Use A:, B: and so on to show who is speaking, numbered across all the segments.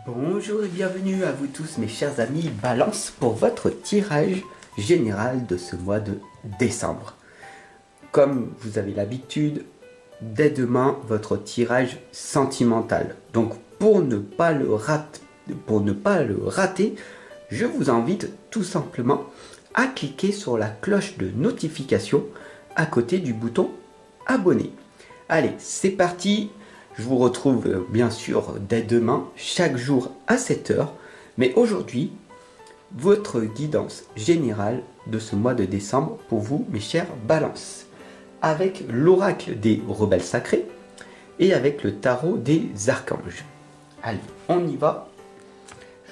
A: Bonjour et bienvenue à vous tous mes chers amis Balance pour votre tirage général de ce mois de décembre. Comme vous avez l'habitude, dès demain votre tirage sentimental. Donc pour ne pas le rater, je vous invite tout simplement à cliquer sur la cloche de notification à côté du bouton abonner. Allez, c'est parti. Je vous retrouve bien sûr dès demain, chaque jour à 7 h. Mais aujourd'hui, votre guidance générale de ce mois de décembre pour vous, mes chers balances. Avec l'oracle des rebelles sacrés et avec le tarot des archanges. Allez, on y va.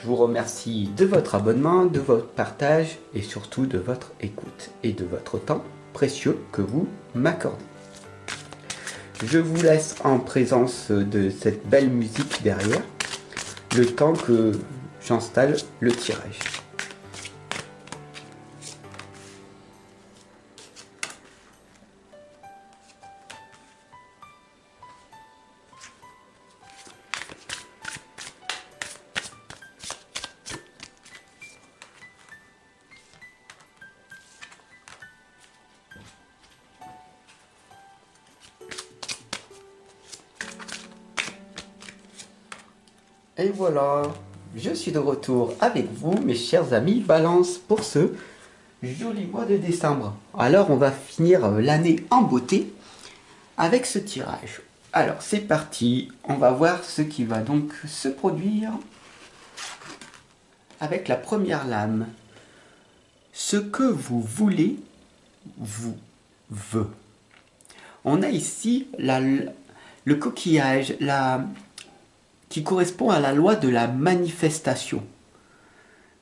A: Je vous remercie de votre abonnement, de votre partage et surtout de votre écoute et de votre temps précieux que vous m'accordez. Je vous laisse en présence de cette belle musique derrière, le temps que j'installe le tirage. Et voilà, je suis de retour avec vous, mes chers amis Balance, pour ce joli mois de décembre. Alors, on va finir l'année en beauté avec ce tirage. Alors, c'est parti, on va voir ce qui va donc se produire avec la première lame. Ce que vous voulez vous veut. On a ici le coquillage, qui correspond à la loi de la manifestation.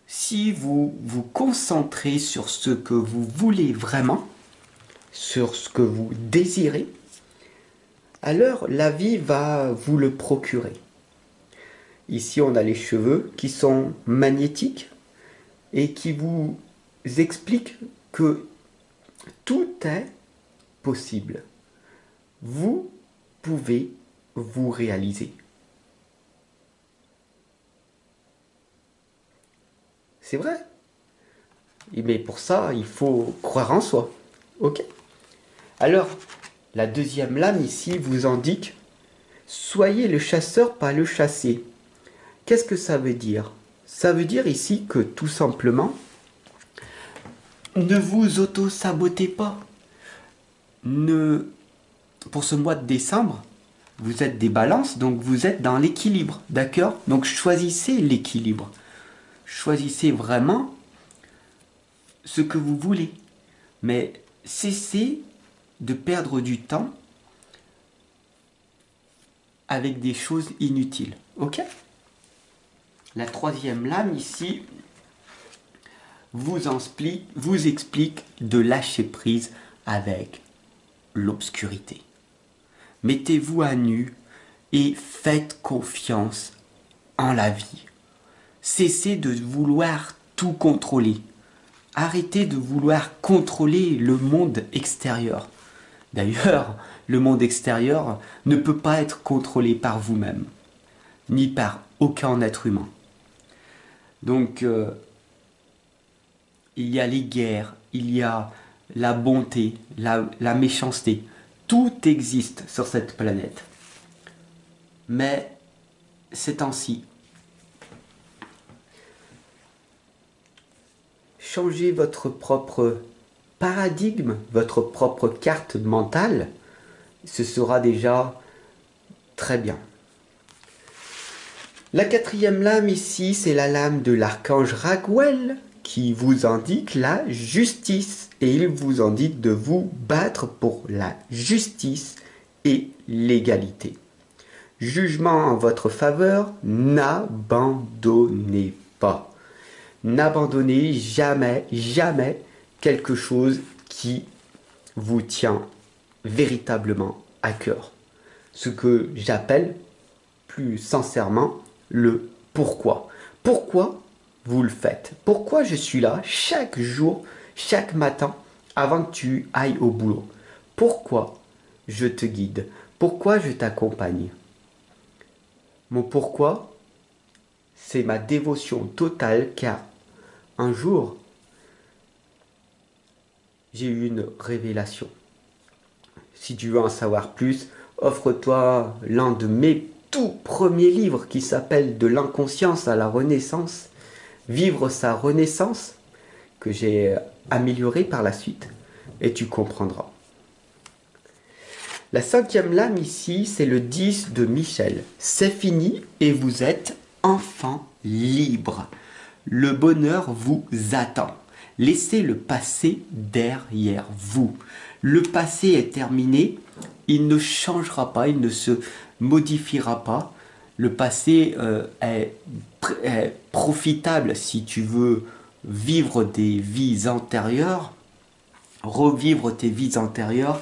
A: Si vous vous concentrez sur ce que vous voulez vraiment, sur ce que vous désirez, alors la vie va vous le procurer. Ici, on a les cheveux qui sont magnétiques et qui vous expliquent que tout est possible. Vous pouvez vous réaliser. C'est vrai. Mais pour ça, il faut croire en soi. Ok? Alors, la deuxième lame ici vous indique « Soyez le chasseur, pas le chassé ». Qu'est-ce que ça veut dire? Ça veut dire ici que tout simplement, ne vous auto-sabotez pas. Pour ce mois de décembre, vous êtes des balances, donc vous êtes dans l'équilibre. D'accord? Donc choisissez l'équilibre. Choisissez vraiment ce que vous voulez. Mais cessez de perdre du temps avec des choses inutiles. Ok? La troisième lame ici vous explique de lâcher prise avec l'obscurité. Mettez-vous à nu et faites confiance en la vie. Cessez de vouloir tout contrôler. Arrêtez de vouloir contrôler le monde extérieur. D'ailleurs, le monde extérieur ne peut pas être contrôlé par vous-même, ni par aucun être humain. Donc, il y a les guerres, il y a la bonté, la méchanceté. Tout existe sur cette planète. Mais c'est ainsi. Changez votre propre paradigme, votre propre carte mentale, ce sera déjà très bien. La quatrième lame ici, c'est la lame de l'archange Raguel qui vous indique la justice. Et il vous indique de vous battre pour la justice et l'égalité. Jugement en votre faveur, n'abandonnez pas. N'abandonnez jamais, jamais quelque chose qui vous tient véritablement à cœur. Ce que j'appelle plus sincèrement le pourquoi. Pourquoi vous le faites? Pourquoi je suis là chaque jour, chaque matin, avant que tu ailles au boulot? Pourquoi je te guide? Pourquoi je t'accompagne? Mon pourquoi, c'est ma dévotion totale car un jour, j'ai eu une révélation. Si tu veux en savoir plus, offre-toi l'un de mes tout premiers livres qui s'appelle De l'inconscience à la renaissance, Vivre sa renaissance, que j'ai amélioré par la suite, et tu comprendras. La cinquième lame ici, c'est le 10 de Michel. C'est fini et vous êtes enfin libre. Le bonheur vous attend. Laissez le passé derrière vous. Le passé est terminé, il ne changera pas, il ne se modifiera pas. Le passé est profitable si tu veux vivre des vies antérieures, revivre tes vies antérieures,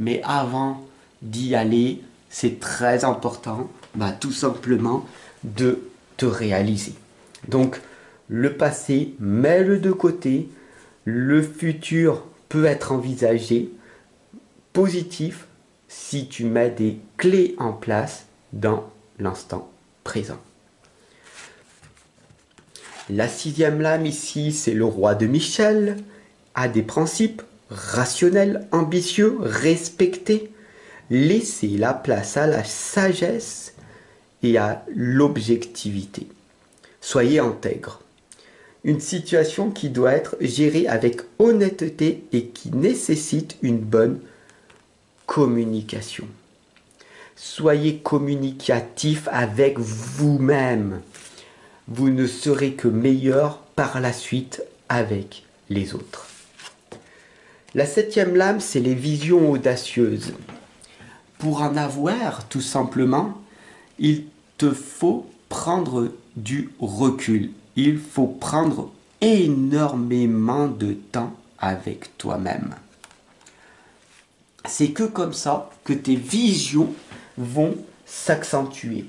A: mais avant d'y aller, c'est très important, tout simplement, de te réaliser. Donc, le passé, mets-le de côté, le futur peut être envisagé, positif, si tu mets des clés en place dans l'instant présent. La sixième lame ici, c'est le roi de Michel, a des principes rationnels, ambitieux, respectés. Laissez la place à la sagesse et à l'objectivité. Soyez intègre. Une situation qui doit être gérée avec honnêteté et qui nécessite une bonne communication. Soyez communicatif avec vous-même. Vous ne serez que meilleur par la suite avec les autres. La septième lame, c'est les visions audacieuses. Pour en avoir, tout simplement, il te faut prendre du recul. Il faut prendre énormément de temps avec toi-même. C'est que comme ça que tes visions vont s'accentuer.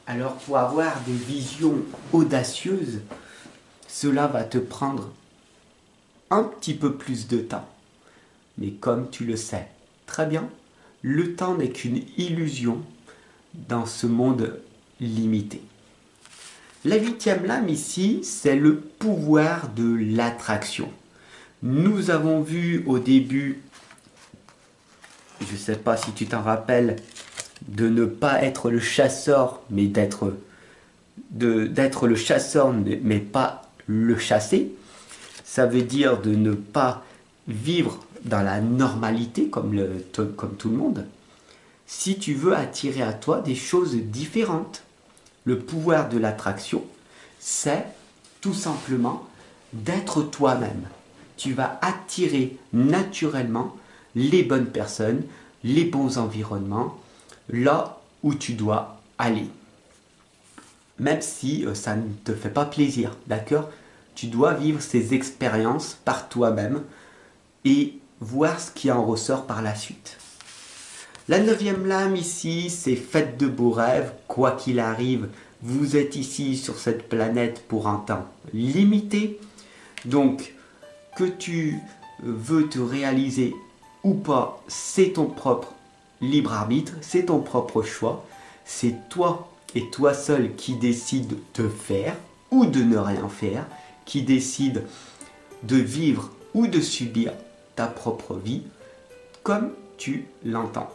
A: Alors pour avoir des visions audacieuses, cela va te prendre un petit peu plus de temps. Mais comme tu le sais très bien, le temps n'est qu'une illusion dans ce monde limité. La huitième lame ici, c'est le pouvoir de l'attraction. Nous avons vu au début, je ne sais pas si tu t'en rappelles, de ne pas être le chasseur, mais d'être le chasseur, mais pas le chasser. Ça veut dire de ne pas vivre dans la normalité comme tout le monde. Si tu veux attirer à toi des choses différentes, le pouvoir de l'attraction, c'est tout simplement d'être toi-même. Tu vas attirer naturellement les bonnes personnes, les bons environnements, là où tu dois aller. Même si ça ne te fait pas plaisir, d'accord? Tu dois vivre ces expériences par toi-même et voir ce qui en ressort par la suite. La neuvième lame ici, c'est faites de beaux rêves, quoi qu'il arrive, vous êtes ici sur cette planète pour un temps limité. Donc, que tu veux te réaliser ou pas, c'est ton propre libre arbitre, c'est ton propre choix. C'est toi et toi seul qui décide de faire ou de ne rien faire, qui décide de vivre ou de subir ta propre vie comme tu l'entends.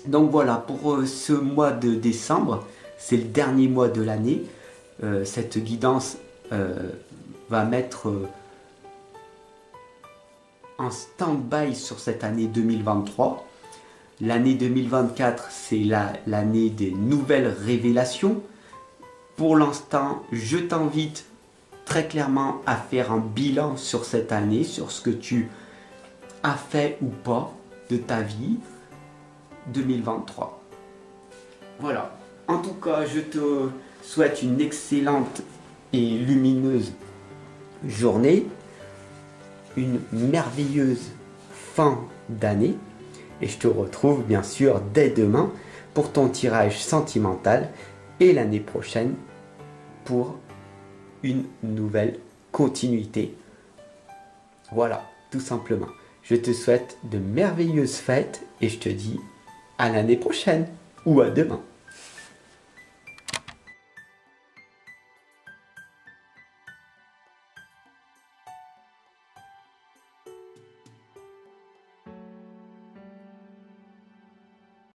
A: Donc voilà, pour ce mois de décembre, c'est le dernier mois de l'année. Cette guidance va mettre en stand-by sur cette année 2023. L'année 2024, c'est l'année des nouvelles révélations. Pour l'instant, je t'invite très clairement à faire un bilan sur cette année, sur ce que tu as fait ou pas de ta vie 2023. Voilà. En tout cas, je te souhaite une excellente et lumineuse journée, une merveilleuse fin d'année et je te retrouve bien sûr dès demain pour ton tirage sentimental et l'année prochaine pour une nouvelle continuité. Voilà, tout simplement. Je te souhaite de merveilleuses fêtes et je te dis à l'année prochaine ou à demain.